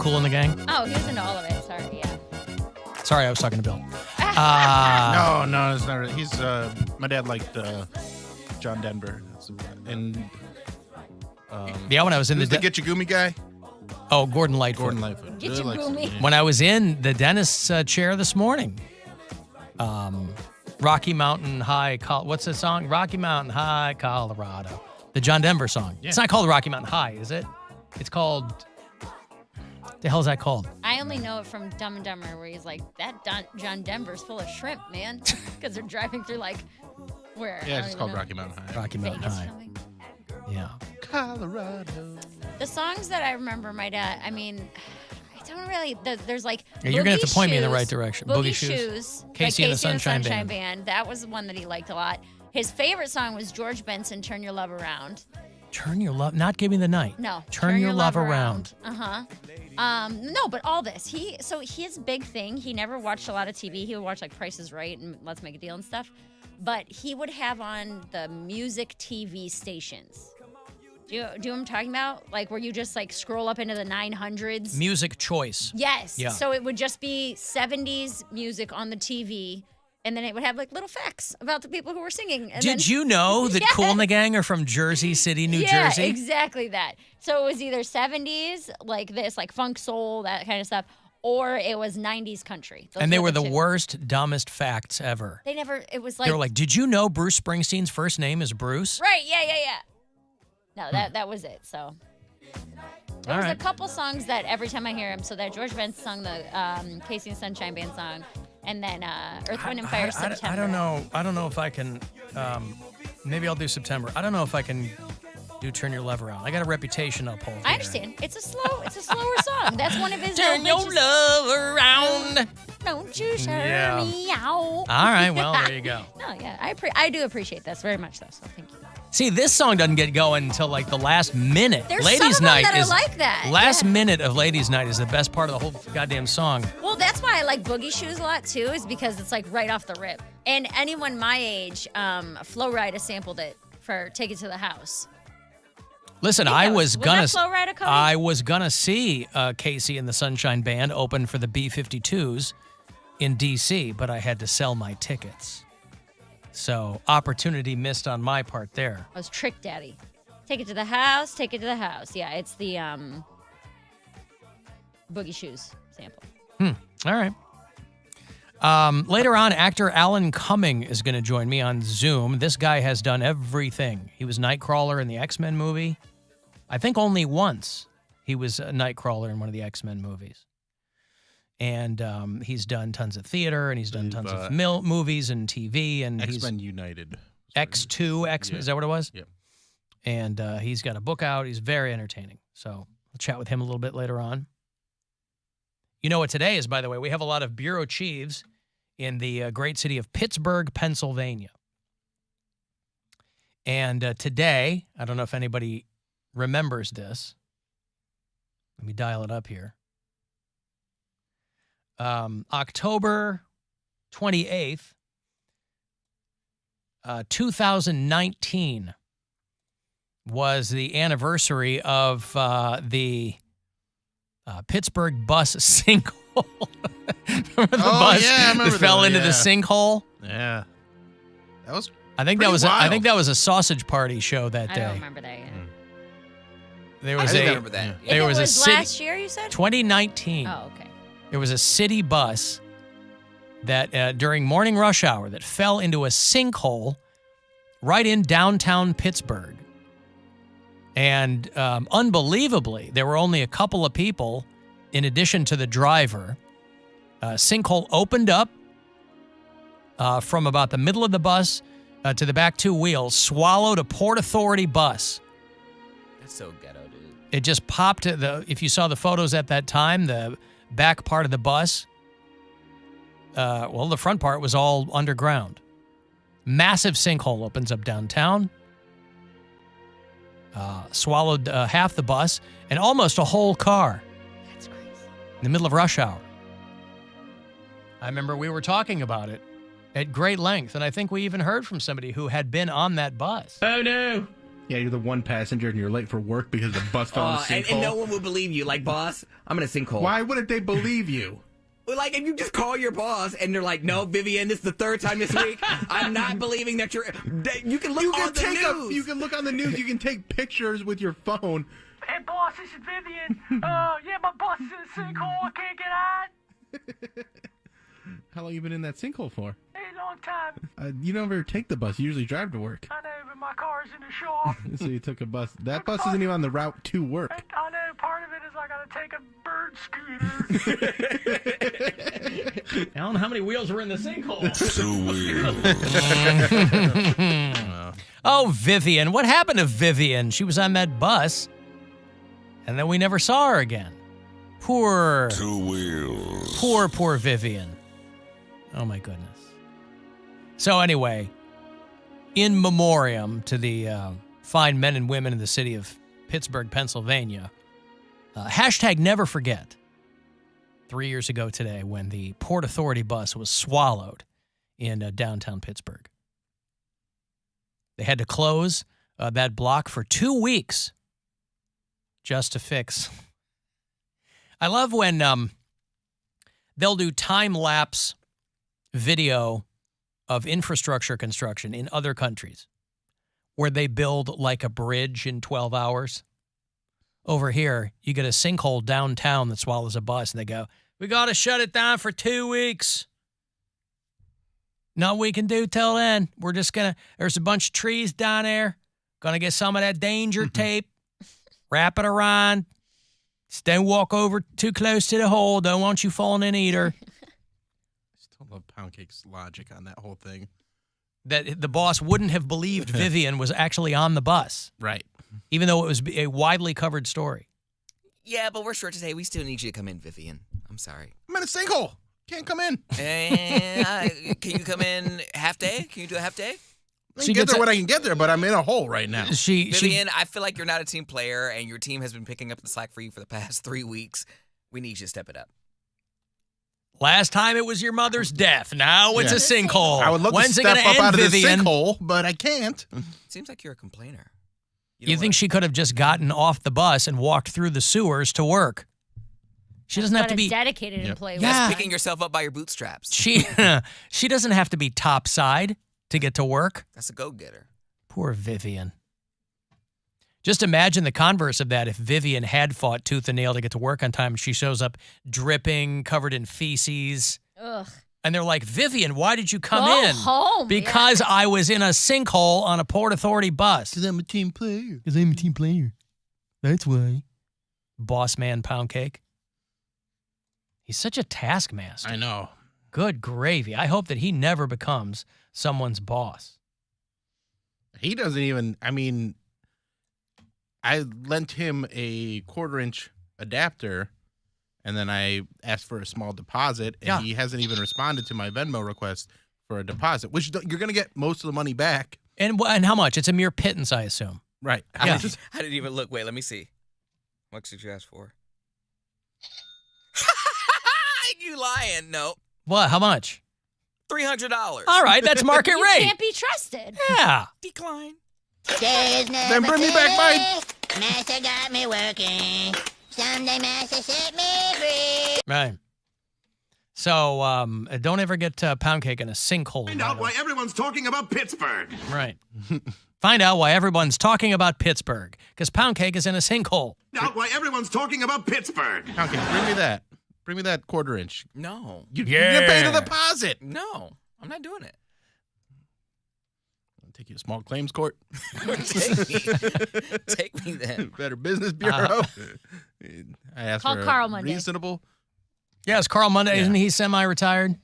Kool and the Gang? Oh, he was into all of it. Sorry, yeah. Sorry, I was talking to Bill. No, it's not. He's my dad liked John Denver, and yeah, when I was in the Get Your Gumi guy. Oh, Gordon Lightfoot. Gordon Lightfoot. Get Your Gumi. When I was in the dentist's chair this morning, Rocky Mountain High. What's the song? Rocky Mountain High, Colorado. The John Denver song. Yeah. It's not called Rocky Mountain High, is it? It's called. The hell is that called? I only know it from Dumb and Dumber, where he's like, "That John Denver's full of shrimp, man," because they're driving through like where? Yeah, it's called Rocky Mountain High. Rocky Mountain High. Yeah. Colorado. The songs that I remember, my dad. I mean, I don't really. There's like. Yeah, you're gonna have to point me in the right direction. Boogie Shoes. Casey and the Sunshine Band. That was one that he liked a lot. His favorite song was George Benson, "Turn Your Love Around." Turn your love, not Give Me the Night. No. Turn your love around. No, but all this. His big thing, he never watched a lot of TV. He would watch like Price is Right and Let's Make a Deal and stuff. But he would have on the music TV stations. Do you know what I'm talking about? Like where you just like scroll up into the 900s. Music choice. Yes. Yeah. So it would just be 70s music on the TV. And then it would have like little facts about the people who were singing. And Did you know that Kool and the Gang are from Jersey City, New Jersey? Yeah, exactly that. So it was either 70s, like this, like funk soul, that kind of stuff, or it was 90s country. And they were the worst, dumbest facts ever. It was like. They were like, did you know Bruce Springsteen's first name is Bruce? Right, yeah. No, that was it, so. There was a couple songs that every time I hear them, so that George Benson song, the Casey and Sunshine Band song, and then Earth, Wind, and Fire, September. I don't know if I can, maybe I'll do September. I don't know if I can do Turn Your Love Around. I got a reputation to uphold. I understand. It's a slower song. That's one of his. Turn your love around. Don't you shut me out. All right, well, there you go. No, yeah, I do appreciate this very much, though, so thank you. See, this song doesn't get going until like the last minute. There's Ladies' some of them Night that is are like that. Last minute of Ladies' Night is the best part of the whole goddamn song. Well, that's why I like Boogie Shoes a lot too, is because it's like right off the rip. And anyone my age, Flo Rida sampled it for "Take It to the House." Listen, I was gonna see Casey and the Sunshine Band open for the B-52s in D.C., but I had to sell my tickets. So, opportunity missed on my part there. I was Trick Daddy. Take it to the house, take it to the house. Yeah, it's the Boogie Shoes sample. All right. Later on, actor Alan Cumming is going to join me on Zoom. This guy has done everything. He was Nightcrawler in the X-Men movie. I think only once he was a Nightcrawler in one of the X-Men movies. And he's done tons of theater, and he's done tons of movies and TV. And X-Men United. X2, X-Men, is that what it was? Yep. And he's got a book out. He's very entertaining. So we'll chat with him a little bit later on. You know what today is, by the way? We have a lot of bureau chiefs in the great city of Pittsburgh, Pennsylvania. And today, I don't know if anybody remembers this. Let me dial it up here. October 28th, 2019 was the anniversary of the Pittsburgh bus sinkhole. Remember the bus that fell into the sinkhole? Yeah. That was I think that was a sausage party show that day. I don't remember that yet. There was remember that. There was a city, last year, you said? 2019. Oh, okay. There was a city bus that during morning rush hour that fell into a sinkhole right in downtown Pittsburgh. And unbelievably, there were only a couple of people in addition to the driver. Sinkhole opened up from about the middle of the bus to the back two wheels, swallowed a Port Authority bus. That's so ghetto, dude. It just popped. If you saw the photos at that time, the back part of the bus, the front part was all underground. Massive sinkhole opens up downtown. Swallowed half the bus and almost a whole car. That's crazy. In the middle of rush hour. I remember we were talking about it at great length, and I think we even heard from somebody who had been on that bus. Oh, no. Yeah, you're the one passenger and you're late for work because the bus fell in a sinkhole. And no one will believe you. Like, boss, I'm in a sinkhole. Why wouldn't they believe you? Well, like, if you just call your boss and they're like, no, Vivian, this is the third time this week. I'm not believing that you're... You can look on the news. You can look on the news. You can take pictures with your phone. Hey, boss, this is Vivian. Yeah, my bus is in a sinkhole. I can't get on. How long you been in that sinkhole for? Hey, long time. You never take the bus. You usually drive to work. I know, but my car's in the shop. So you took a bus. That bus isn't even on the route to work. I know, part of it is I gotta take a bird scooter. Alan, how many wheels were in the sinkhole? 2 wheels. Oh, Vivian. What happened to Vivian? She was on that bus, and then we never saw her again. Poor 2 wheels. Poor Vivian. Oh, my goodness. So anyway, in memoriam to the fine men and women in the city of Pittsburgh, Pennsylvania, hashtag never forget. 3 years ago today when the Port Authority bus was swallowed in downtown Pittsburgh. They had to close that block for 2 weeks just to fix. I love when they'll do time-lapse video of infrastructure construction in other countries where they build like a bridge in 12 hours. Over here, you get a sinkhole downtown that swallows a bus, and they go, we got to shut it down for 2 weeks. Nothing we can do till then. We're just going to, there's a bunch of trees down there. Going to get some of that danger tape, wrap it around. Just don't walk over too close to the hole. Don't want you falling in either. I love Poundcake's logic on that whole thing. That the boss wouldn't have believed Vivian was actually on the bus. Right. Even though it was a widely covered story. Yeah, but we're short today. We still need you to come in, Vivian. I'm sorry. I'm in a sinkhole. Can't come in. Can you come in half day? Can you do a half day? I can get there when I can get there, but I'm in a hole right now. Vivian, I feel like you're not a team player, and your team has been picking up the slack for you for the past 3 weeks. We need you to step it up. Last time it was your mother's death. Now it's a sinkhole. I would love When's to it step gonna up end, out of this Vivian? sinkhole, but I can't. Seems like you're a complainer. You think she could have just gotten off the bus and walked through the sewers to work? She doesn't have to be dedicated employee. That's picking yourself up by your bootstraps. She doesn't have to be topside to get to work. That's a go-getter. Poor Vivian. Just imagine the converse of that if Vivian had fought tooth and nail to get to work on time. She shows up dripping, covered in feces. Ugh. And they're like, Vivian, why did you come Go in? home. Because I was in a sinkhole on a Port Authority bus. Because I'm a team player. That's why. Boss man Poundcake. He's such a taskmaster. I know. Good gravy. I hope that he never becomes someone's boss. He doesn't even, I mean, I lent him a 1/4-inch adapter, and then I asked for a small deposit, and he hasn't even responded to my Venmo request for a deposit, which you're going to get most of the money back. And how much? It's a mere pittance, I assume. Right. I didn't even look. Wait, let me see. How much did you ask for? You lying? No. What? How much? $300. All right, that's market You rate. can't be trusted. Yeah. Decline. Then bring me back my... Master got me working. Someday Master set me free. Right. So don't ever get Poundcake in a sinkhole. Find out why everyone's talking about Pittsburgh. Right. Find out why everyone's talking about Pittsburgh. Because Poundcake is in a sinkhole. Find out why everyone's talking about Pittsburgh. Poundcake, bring me that. Bring me that 1/4-inch. No. You pay the deposit. No. I'm not doing it. I'll take you to small claims court. Take me then. Better Business Bureau. I asked Call for Carl a Monday. reasonable. Yes, Carl Monday. Isn't he semi-retired?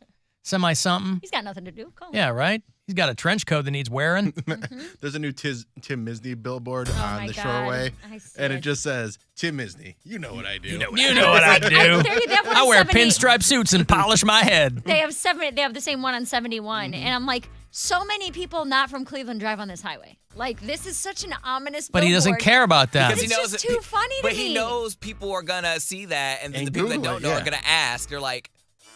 Semi-something? He's got nothing to do. Call him. Yeah, right? He's got a trench coat that needs wearing. There's a new Tim Misny billboard Oh on my the God. Shoreway, I see and it. it just says, Tim Misny, you know what I do. You know what I do. I wear 70 pinstripe suits and polish my head. They have the same one on 71, and I'm like, so many people not from Cleveland drive on this highway. Like, this is such an ominous But he doesn't billboard. care about that. Because It's just too funny to But me. he knows people are going to see that, and then the people that Google don't it, know yeah. are going to ask. They're like,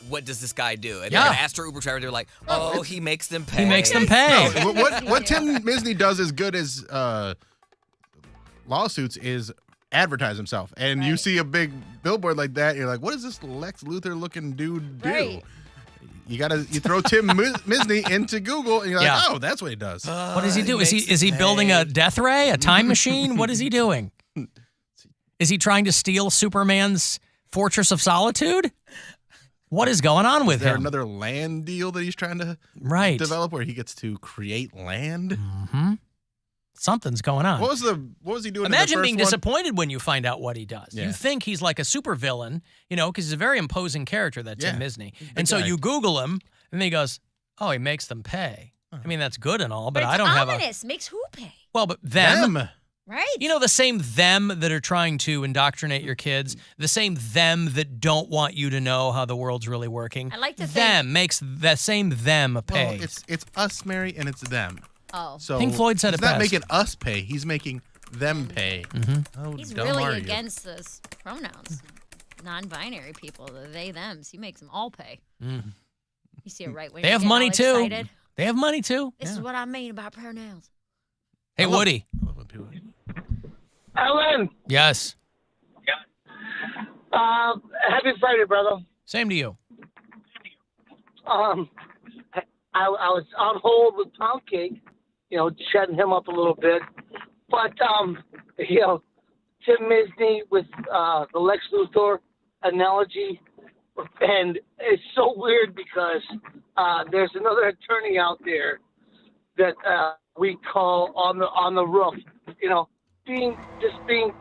what does this guy do? And Yeah. they're going to ask their Uber driver. They're like, oh, he makes them pay. He makes them pay. What Tim Misny does as good as lawsuits is advertise himself. And you see a big billboard like that, you're like, what does this Lex Luthor looking dude do? Right. You throw Tim Misny into Google, and you're like, oh, that's what he does. What does he do? Is he building a death ray, a time machine? What is he doing? Is he trying to steal Superman's Fortress of Solitude? What is going on with Is there him? another land deal that he's trying to develop where he gets to create land? Mm-hmm. Something's going on. What was he doing? Imagine in the being first one? disappointed when you find out what he does. Yeah. You think he's like a supervillain, because he's a very imposing character, that Tim Misny. And so guy. you Google him, and then he goes, "Oh, he makes them pay." I mean, that's good and all, but it's I don't have a. ominous. Makes who pay? Well, but them. Right. The same them that are trying to indoctrinate your kids, the same them that don't want you to know how the world's really working. I like to think them makes that same them pay. Well, it's us, Mary, and it's them. Oh. So Pink Floyd said he's it not best. making us pay. He's making them pay. Mm-hmm. How He's dumb really are you? against those pronouns. Non-binary people, the they, thems. He makes them all pay. You see a right wing. They have money too. They have money too. This is what I mean about pronouns. Hey, Woody. I love when people. Alan, Yes. happy Friday, brother. Same to you. I was on hold with Poundcake, chatting him up a little bit. But, Tim Misny with the Lex Luthor analogy. And it's so weird because there's another attorney out there that we call on the roof, being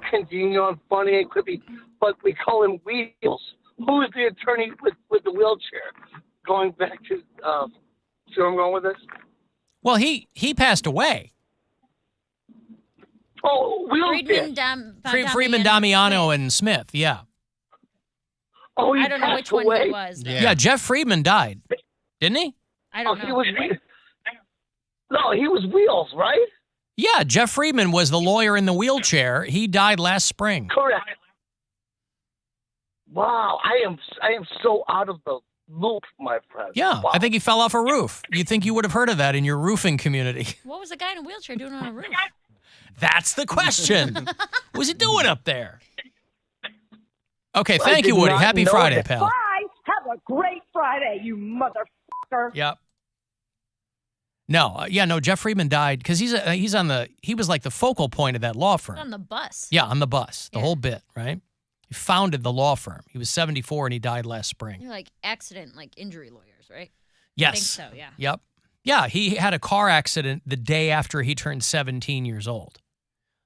congenial and funny and quippy, but we call him Wheels. Who is the attorney with the wheelchair? Going back to, see where I'm going with this? Well, he passed away. Oh, Wheels did. Friedman, Damiano, and Smith. Yeah. Oh, I don't know which one he was. Though. Yeah, Jeff Friedman died, didn't he? I don't know. He was Wheels, right? Yeah, Jeff Friedman was the lawyer in the wheelchair. He died last spring. Correct. Wow, I am so out of the loop, my friend. Yeah, wow. I think he fell off a roof. You'd think you would have heard of that in your roofing community. What was a guy in a wheelchair doing on a roof? That's the question. What was he doing up there? Okay, thank you, Woody. Happy Friday, pal. Bye. Have a great Friday, you motherfucker. Yep. No, Jeff Friedman died because he was like the focal point of that law firm. On the bus. Yeah, on the bus, the whole bit, right? He founded the law firm. He was 74 and he died last spring. You're like accident, like injury lawyers, right? Yes. I think so, yeah. Yep. Yeah, he had a car accident the day after he turned 17 years old.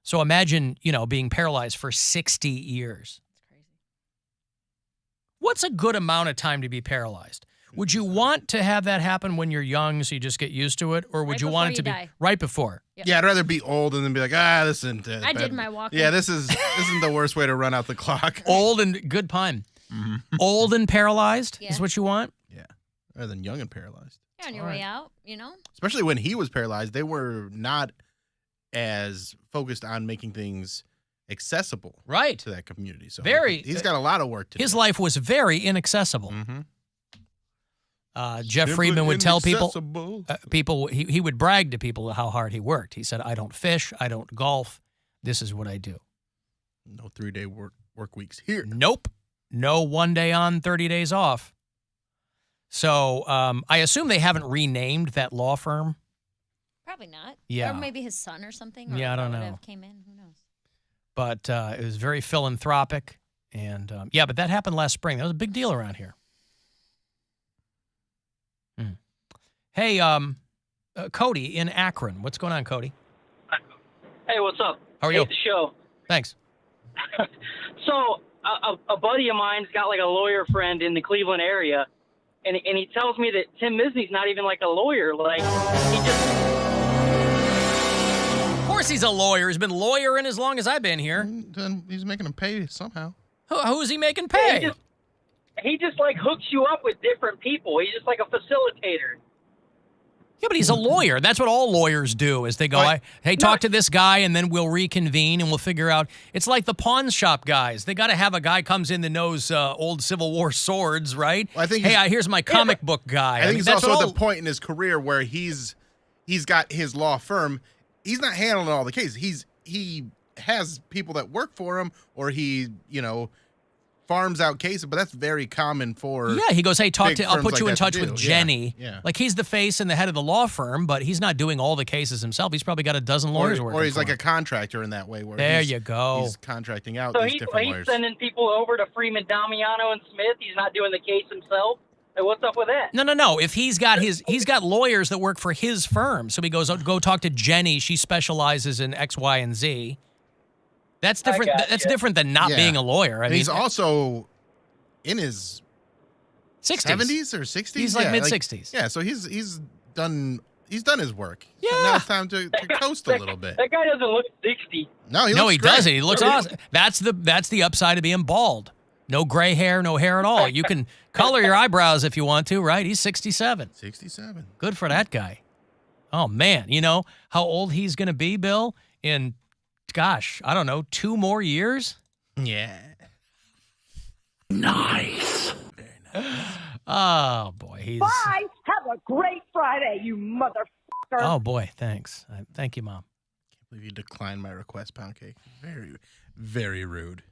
So imagine, being paralyzed for 60 years. That's crazy. What's a good amount of time to be paralyzed? Would you want to have that happen when you're young so you just get used to it? Or would you want it to be right before? Yep. Yeah, I'd rather be old and then be like, this isn't it. I did my walking. Yeah, this isn't the worst way to run out the clock. Old and good pun. Old and paralyzed is what you want? Yeah, rather than young and paralyzed. Yeah, on your way out, Especially when he was paralyzed, they were not as focused on making things accessible to that community. So he's got a lot of work to do. His life was very inaccessible. Mm-hmm. Jeff Friedman would tell people he would brag to people how hard he worked. He said, I don't fish, I don't golf. This is what I do. No 3-day work weeks here. Nope. No 1 day on, 30 days off. So I assume they haven't renamed that law firm. Probably not. Yeah. Or maybe his son or something. Or I don't know. Came in. Who knows? But it was very philanthropic. And but that happened last spring. That was a big deal around here. Hey, Cody in Akron. What's going on, Cody? Hey, what's up? How are you? Hate the show. Thanks. So, a buddy of mine's got like a lawyer friend in the Cleveland area, and he tells me that Tim Misny's not even like a lawyer. Like, he just... Of course he's a lawyer. He's been lawyering as long as I've been here. Then he's making them pay somehow. Who's he making pay? He just like hooks you up with different people. He's just like a facilitator. Yeah, but he's a lawyer. That's what all lawyers do is they go, hey, talk to this guy, and then we'll reconvene, and we'll figure out. It's like the pawn shop guys. They got to have a guy comes in that knows old Civil War swords, right? Well, I think here's my comic book guy. I think he's also at the point in his career where he's got his law firm. He's not handling all the cases. He has people that work for him, or he, farms out cases, but that's very common for. Yeah, he goes, hey, I'll put you in touch with do. Jenny. Yeah. Like, he's the face and the head of the law firm, but he's not doing all the cases himself. He's probably got a dozen lawyers working or he's for like him. a contractor in that way. Where there you go. He's contracting out So these different he's lawyers. sending people over to Freeman, Damiano, and Smith. He's not doing the case himself. Like, what's up with that? No. If he's got lawyers that work for his firm, so he goes, go talk to Jenny. She specializes in X, Y, and Z. That's different. That's different than not being a lawyer. I mean, he's also in his 70s or 60s. He's like mid-60s. Yeah, so he's done his work. Yeah. So now it's time to coast a little bit. That guy doesn't look 60. No, he great. doesn't. He looks awesome. That's the upside of being bald. No gray hair, no hair at all. You can color your eyebrows if you want to, right? He's 67. 67. Good for that guy. Oh, man. You know how old he's going to be, Bill? In, gosh, I don't know, 2 more years? Yeah. Nice. Oh, boy. He's. Bye. Have a great Friday, you motherfucker. Oh, boy. Thanks. Thank you, Mom. Can't believe you declined my request, Poundcake. Very, very rude.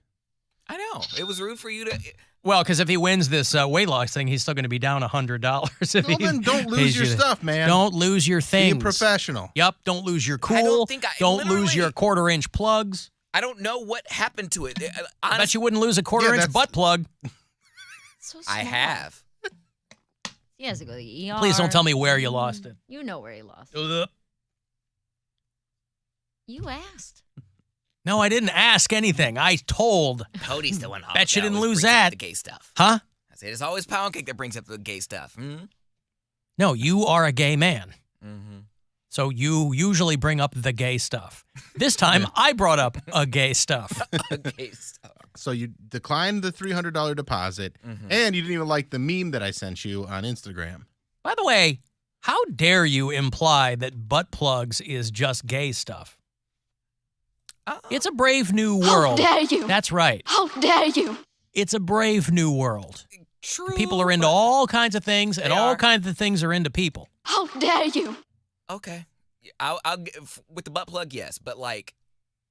I know. It was rude for you to. Well, because if he wins this weight loss thing, he's still going to be down $100. Well, then don't lose your stuff, man. Don't lose your things. Be a professional. Yep. Don't lose your cool. Don't lose your quarter-inch plugs. I don't know what happened to it. I bet you wouldn't lose a quarter-inch butt plug. So I have. He has to go to the ER. Please don't tell me where you lost it. You know where he lost it. Ugh. You asked. No, I didn't ask anything. I told. Cody's the one. Bet you didn't lose brings up that. The gay stuff. Huh? I said it's always Poundcake that brings up the gay stuff. Hmm? No, you are a gay man. Mm-hmm. So you usually bring up the gay stuff. This time, I brought up a gay stuff. Gay stuff. So you declined the $300 deposit, and you didn't even like the meme that I sent you on Instagram. By the way, how dare you imply that butt plugs is just gay stuff? It's a brave new world. How dare you? That's right. How dare you? It's a brave new world. True. People are into all kinds of things, and all kinds of things are into people. How dare you? Okay. I'll with the butt plug, yes, but like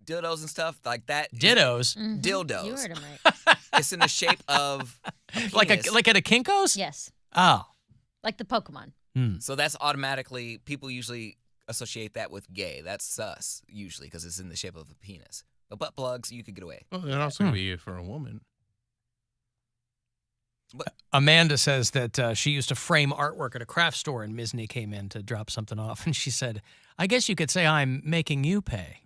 dildos and stuff like that. Dittos? Dildos. You heard him right. It's in the shape of a like penis. at a Kinko's? Yes. Oh. Like the Pokemon. So that's automatically, people usually associate that with gay. That's sus, usually, because it's in the shape of a penis. But butt plugs, you could get away. Well, it also could be for a woman. But Amanda says that she used to frame artwork at a craft store, and Misny came in to drop something off, and she said, I guess you could say I'm making you pay.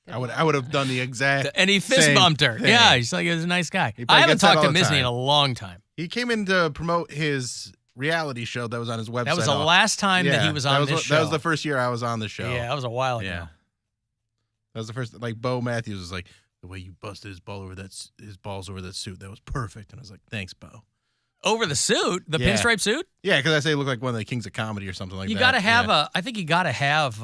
I would have done the exact And he fist same bumped her. thing. Yeah, he's like, he's a nice guy. He I probably haven't gets that talked to all the Misny time. in a long time. He came in to promote his reality show that was on his website. That was the last time that he was on this show. That was the first year I was on the show. Yeah, that was a while ago. Yeah. That was the first. Like Bo Matthews was like, the way you busted his balls over that suit, that was perfect. And I was like, thanks, Bo. Over the suit, the pinstripe suit. Yeah, because I say it looked like one of the kings of comedy or something like that. You got to have I think you got to have.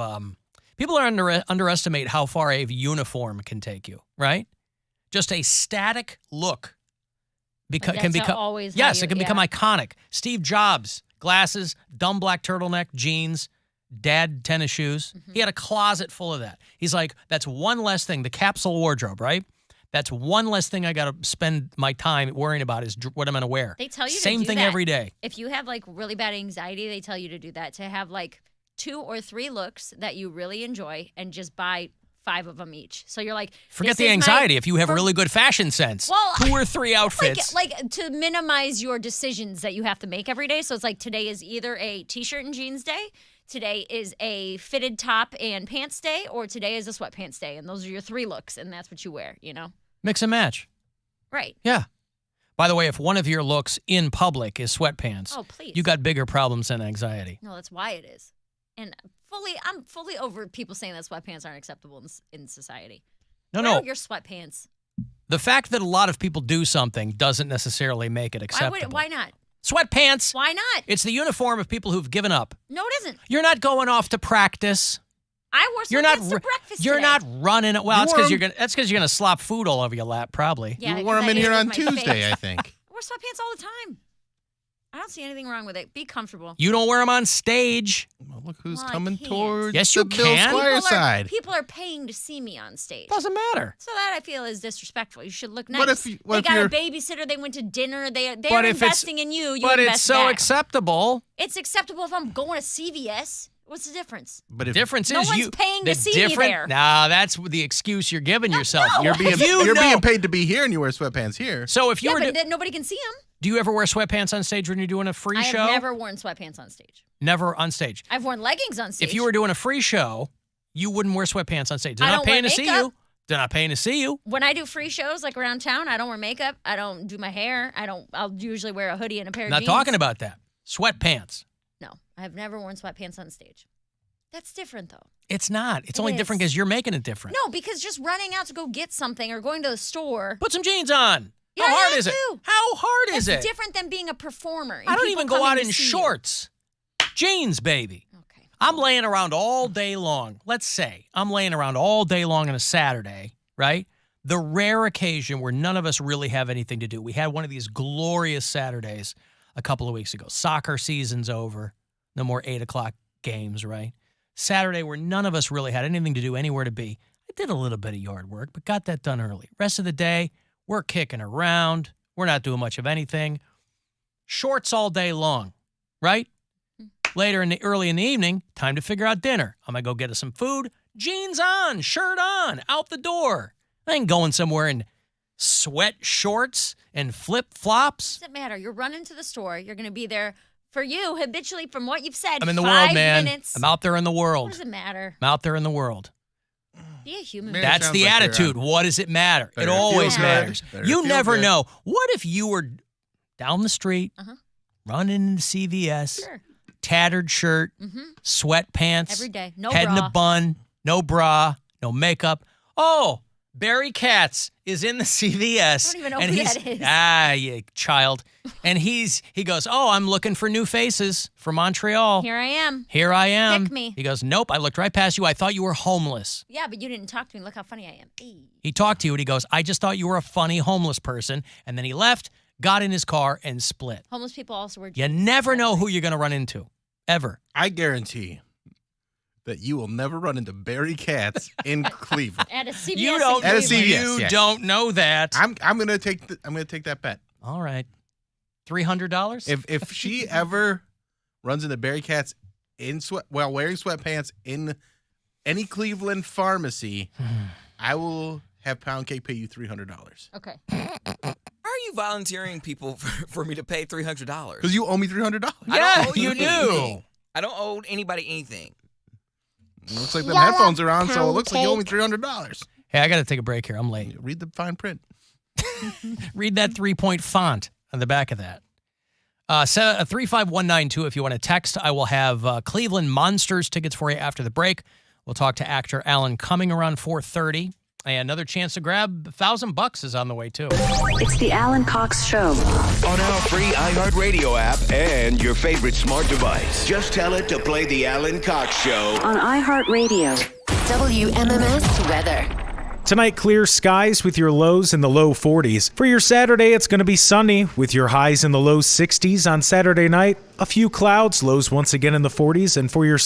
People are underestimate how far a uniform can take you. Right, just a static look. Can become always yes, it can become iconic. Steve Jobs, glasses, dumb black turtleneck, jeans, dad tennis shoes. He had a closet full of that. He's like, that's one less thing. The capsule wardrobe, right? That's one less thing I got to spend my time worrying about is what I'm going to wear. They tell you same to do thing that. every day. If you have like really bad anxiety, they tell you to do that. To have like 2 or 3 looks that you really enjoy and just buy 5 of them each. So you're like, forget the anxiety. If you have really good fashion sense, 2 or 3 outfits. Like to minimize your decisions that you have to make every day. So it's like today is either a t-shirt and jeans day, today is a fitted top and pants day, or today is a sweatpants day. And those are your 3 looks, and that's what you wear, you know? Mix and match. Right. Yeah. By the way, if one of your looks in public is sweatpants, oh, please. You got bigger problems than anxiety. No, that's why it is. And I'm fully over people saying that sweatpants aren't acceptable in society. No. Your sweatpants. The fact that a lot of people do something doesn't necessarily make it acceptable. Why not? Sweatpants. Why not? It's the uniform of people who've given up. No, it isn't. You're not going off to practice. I wore sweatpants to breakfast You're today. not running. Well, that's because you're gonna slop food all over your lap, probably. Yeah, you wore them in here on Tuesday, I think. I wear sweatpants all the time. I don't see anything wrong with it. Be comfortable. You don't wear them on stage. Well, look who's Well, I coming can't. towards Yes, the you Bill can. Squire side. People are paying to see me on stage. Doesn't matter. So that I feel is disrespectful. You should look nice. What if you- what they if got a you're- babysitter. They went to dinner. They're But if it's- investing in you. You But invest it's so back. acceptable. It's acceptable if I'm going to CVS. What's the difference? But if Difference No is one's you paying the to see me different, there. Nah, that's the excuse you're giving yourself. no. you're being You know. being paid to be here and you wear sweatpants here. So if you Yeah, were but to, then nobody can see them. do you ever wear sweatpants on stage when you're doing a free I show? have never worn sweatpants on stage. Never on stage. I've worn leggings on stage. If you were doing a free show, you wouldn't wear sweatpants on stage. They're I not don't paying wear to see makeup. you. They're not paying to see you. When I do free shows like around town, I don't wear makeup. I don't do my hair. I'll usually wear a hoodie and a pair of Not jeans. talking about that. Sweatpants. No, I have never worn sweatpants on stage. That's different though. It's not. It's It only is. different because you're making it different. No, because just running out to go get something or going to the store. Put some jeans on. Yeah, How I hard have is it? to. How hard is It's it? different than being a performer. and I don't people even go coming out to in see you. shorts. Jeans, baby. Okay. I'm laying around all day long. Let's say I'm laying around all day long on a Saturday, right? The rare occasion where none of us really have anything to do. We had one of these glorious Saturdays a couple of weeks ago. Soccer season's over. No more 8 o'clock games, right? Saturday where none of us really had anything to do, anywhere to be. I did a little bit of yard work, but got that done early. Rest of the day, we're kicking around. We're not doing much of anything. Shorts all day long, right? Later early in the evening, time to figure out dinner. I'm going to go get us some food. Jeans on, shirt on, out the door. I ain't going somewhere in sweat shorts and flip-flops. Doesn't matter. You're running to the store. You're going to be there for you habitually from what you've said. I'm in the 5 world, man. minutes. I'm out there in the What world. does it matter? I'm out there in the world. Be a human. Man, being. That's sounds the like you're attitude. What does it matter? Better It always feel good. matters. Better You feel never good. know. What if you were down the street, Uh-huh. running into CVS, Sure. tattered shirt, sweatpants, Every day. No head in bra. a bun, no bra, no makeup. Oh, Barry Katz is in the CVS. I don't even know and who he's, that is. Ah, you child. And he goes, oh, I'm looking for new faces from Montreal. Here I am. Here I am. Pick me. He goes, nope, I looked right past you. I thought you were homeless. Yeah, but you didn't talk to me. Look how funny I am. Hey. He talked to you and he goes, I just thought you were a funny homeless person. And then he left, got in his car, and split. Homeless people also wear You jeans. never know who you're going to run into, ever. I guarantee that you will never run into Barry Katz in Cleveland. At a CVS. You don't, At a in Cleveland. CVS, you yes. don't know that. I'm gonna take that bet. All right. $300? If she ever runs into Barry Katz while wearing sweatpants in any Cleveland pharmacy, I will have Poundcake pay you $300 Okay. How are you volunteering people for me to pay $300? because you owe me $300. Yeah, owe you do. anything. I don't owe anybody anything. Looks like them Y'all headphones want are on, so it looks like you owe me Poundcake? $300. Hey, I got to take a break here. I'm late. Read the fine print. Read that 3-point font on the back of that. 35192 if you want to text. I will have Cleveland Monsters tickets for you after the break. We'll talk to actor Alan Cumming around 4:30. And another chance to grab $1,000 is on the way, too. It's the Alan Cox Show. On our free iHeartRadio app and your favorite smart device. Just tell it to play the Alan Cox Show. On iHeartRadio. WMMS weather. Tonight, clear skies with your lows in the low 40s. For your Saturday, it's going to be sunny with your highs in the low 60s. On Saturday night, a few clouds, lows once again in the 40s. And for your